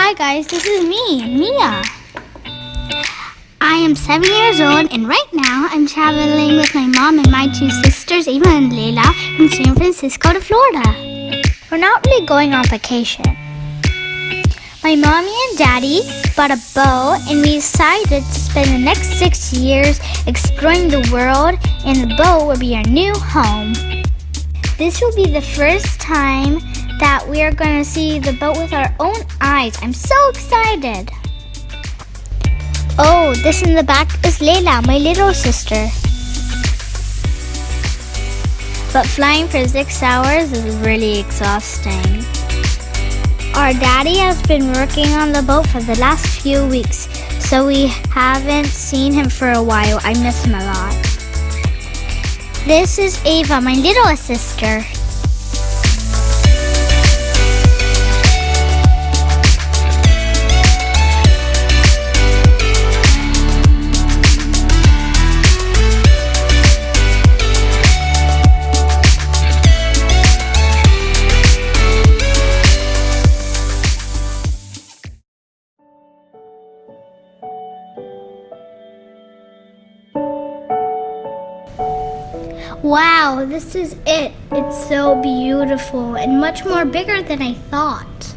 Hi guys, this is me, Mia. I am 7 years old and right now I'm traveling with my mom and my two sisters, Eva and Layla, from San Francisco to Florida. We're not really going on vacation. My mommy and daddy bought a boat and we decided to spend the next 6 years exploring the world, and the boat will be our new home. This will be the first time that we are going to see the boat with our own eyes. I'm so excited. Oh, this in the back is Layla, my little sister. But flying for 6 hours is really exhausting. Our daddy has been working on the boat for the last few weeks, so we haven't seen him for a while. I miss him a lot. This is Ava, my little sister. Wow, this is it. It's so beautiful and much more bigger than I thought.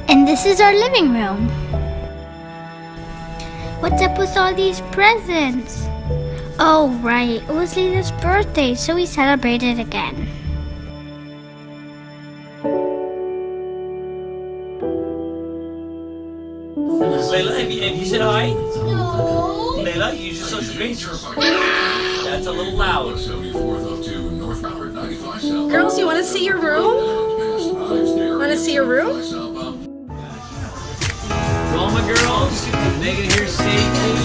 And this is our living room. What's up with all these presents? Oh, right. It was Lena's birthday, so we celebrated again. Layla, have you said hi? No. Layla, use your social media. That's a little loud. Girls, you want to see your room? Want to see your room? All my girls, making it here safely.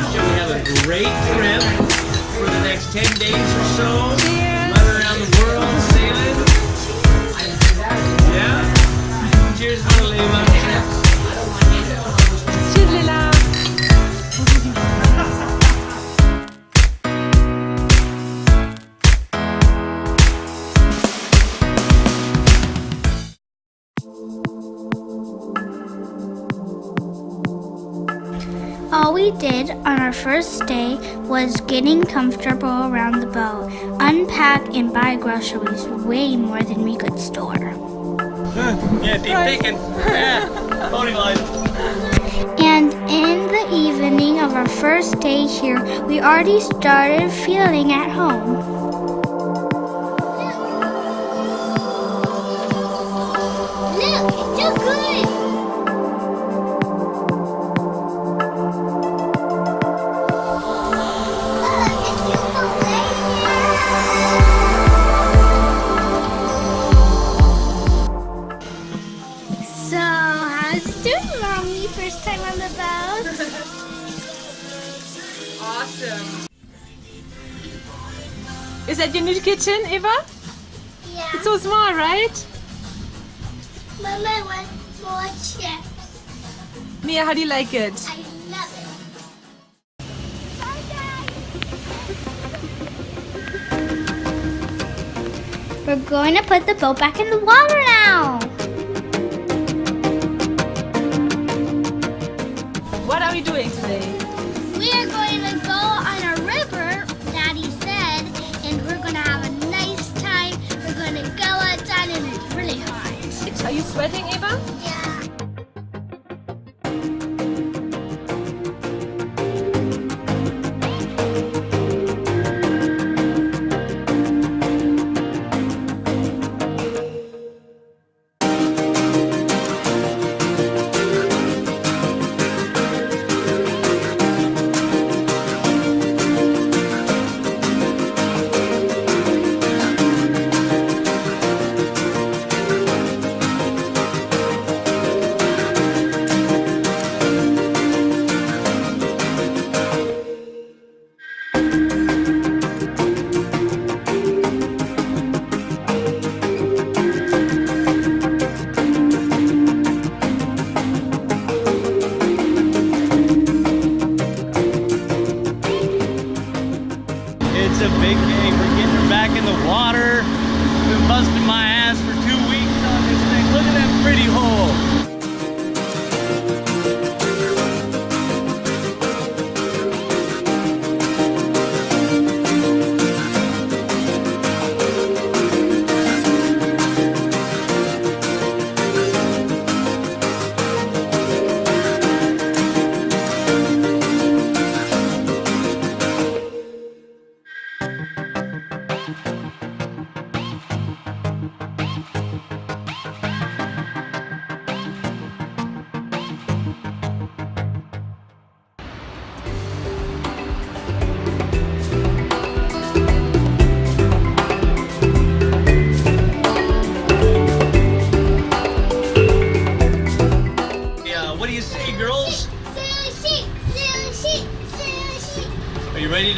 So we have a great trip for the next 10 days or so. Right around the world, sailing. Yeah? Cheers, Layla. Cheers, Lila. All we did on our first day was getting comfortable around the boat, unpack and buy groceries, way more than we could store. Yeah, deep thinking. Yeah, pony line. And in the evening of our first day here, we already started feeling at home. Look, it's so good! So, how's it doing, Mommy? First time on the boat? Awesome. Is that your new kitchen, Eva? Yeah. It's so small, right? Mama wants more chips. Mia, how do you like it? I love it. Bye, guys. We're going to put the boat back in the water now. What are we doing today? We are going to go on a river, Daddy said, and we're going to have a nice time. We're going to go outside and it's really hot. Are you sweating, Eva? Yeah.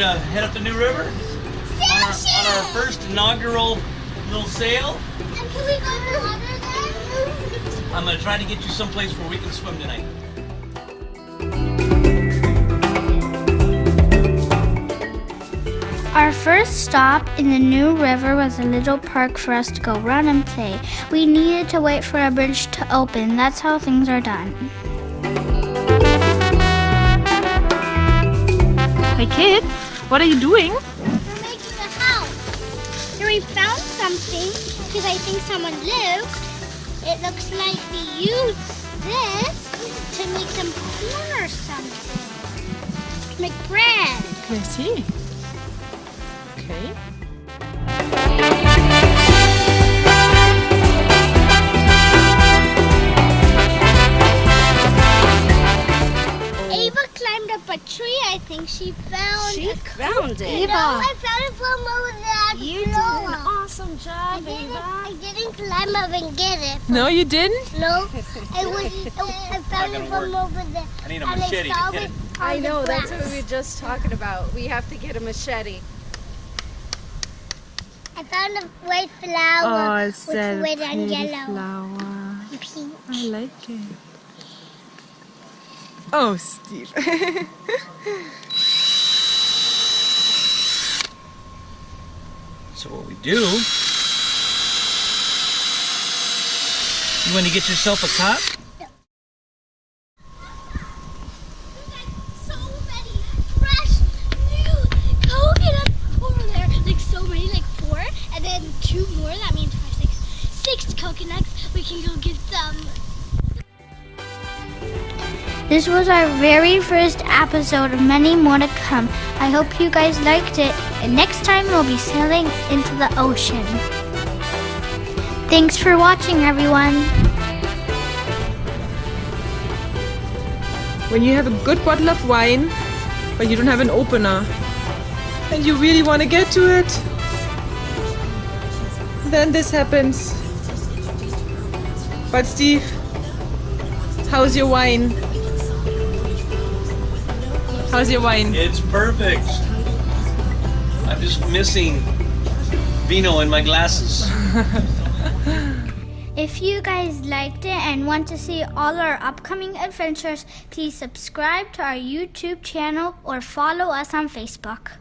to head up the New River on our first inaugural little sail. And can we go in the water then? I'm going to try to get you someplace where we can swim tonight. Our first stop in the New River was a little park for us to go run and play. We needed to wait for a bridge to open. That's how things are done. Hey kids, what are you doing? We're making a house. Here we found something because I think someone lived. It looks like we used this to make some corn or something. To make bread. Can I see? Okay. Ava climbed up a tree. I think she found found it. Ava. No, I found it from over there. You did an awesome job, Ava. I didn't climb up and get it. No, you didn't? No, I found it from over there. I need a machete to hit it. I know, that's what we were just talking about. We have to get a machete. I found a white flower it's with a red and pretty yellow flower. and pink. I like it. Oh, Steve. So what we do, you want to get yourself a cup? So many fresh new coconuts over there. Like so many, like 4, and then 2 more. That means 5, 6. 6 coconuts. We can go get some. This was our very first episode of many more to come. I hope you guys liked it, and next time we'll be sailing into the ocean. Thanks for watching, everyone. When you have a good bottle of wine, but you don't have an opener, and you really want to get to it, then this happens. But Steve, how's your wine? How's your wine? It's perfect. I'm just missing vino in my glasses. If you guys liked it and want to see all our upcoming adventures, please subscribe to our YouTube channel or follow us on Facebook.